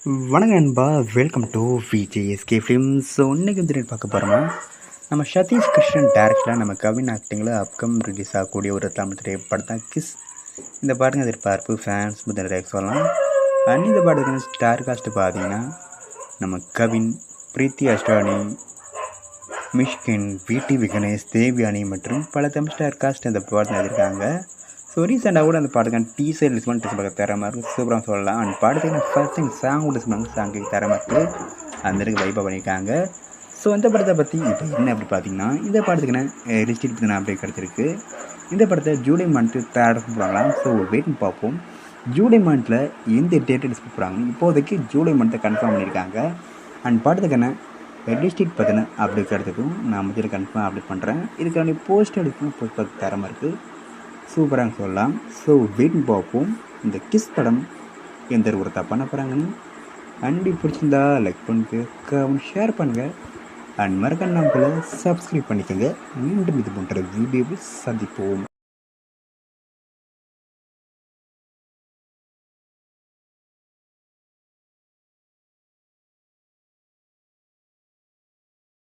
வணக்கம் நண்பா, welcome to VJSK films. So இன்றைக்கி வந்து பார்க்க போகிறோமா, நம்ம சதீஷ் கிருஷ்ணன் டேரக்டரில் நம்ம கவின் ஆக்டிங்கில் அப்கம் ரிலீஸ் ஆகக்கூடிய ஒரு தமிழ் திரைப்படம் தான் கிஸ். இந்த பாட்டுங்க எதிர்பார்ப்பு ஃபேன்ஸ் முதல் சொல்லலாம். அண்ட் இந்த பாட்டுக்கு ஸ்டார் காஸ்ட்டு பார்த்தீங்கன்னா நம்ம கவின், பிரீத்தி அஷ்டானி, மிஷ்கின், விடி விகணேஷ், தேவியானி மற்றும் பல தமிழ் ஸ்டார் காஸ்ட் இந்த பாட்டு எழுதியிருக்காங்க. ஸோ ரீசெண்டாக கூட அந்த பாட்டுக்கான டீசர் ரிலீஸ் பண்ணி பார்க்க தர மாதிரி சூப்பராக சொல்லலாம். அண்ட் பாட்டுக்கு ஃபர்ஸ்ட் டைம் சாங் கூட சொன்னாங்க, சாங்கு தர மாதிரி அந்த இடத்துக்கு வைப்பாக பண்ணியிருக்காங்க. ஸோ இந்த படத்தை பற்றி இப்போ என்ன அப்படி பார்த்தீங்கன்னா, இந்த படத்துக்குன்னு ரிஜிஸ்டர் பற்றின அப்டேட் கிடச்சிருக்கு. இந்த படத்தை ஜூலை மந்த்து தேர்ட் போகிறாங்களாம். ஸோ வெயிட்னு பார்ப்போம், ஜூலை மந்தில் எந்த டேட் ரிலீஸ் போகிறாங்க. இப்போதைக்கு ஜூலை மந்த்தை கன்ஃபார்ம் பண்ணியிருக்காங்க. அண்ட் படத்துக்கான ரிஜிஸ்டர் பற்றின அப்டேட் கிடச்சிருக்கும், நான் முதல்ல கன்ஃபார்ம் அப்டேட் பண்ணுறேன். இதுக்கான போஸ்ட் எடுக்கணும், போஸ்ட் பார்த்து தரமாக இருக்குது, சூப்பராக சொல்லலாம். ஸோ வெயிட்னு பார்ப்போம் இந்த கிஸ் படம் எந்த ஒரு தப்பான போகிறாங்கன்னு. அண்டி பிடிச்சிருந்தா லைக் பண்ணுங்க, ஷேர் பண்ணுங்கள், அண்ட் மறக்காம நம்மள சப்ஸ்கிரைப் பண்ணிக்கோங்க. மீண்டும் இது போன்ற வீடியோவை சந்திப்போம்.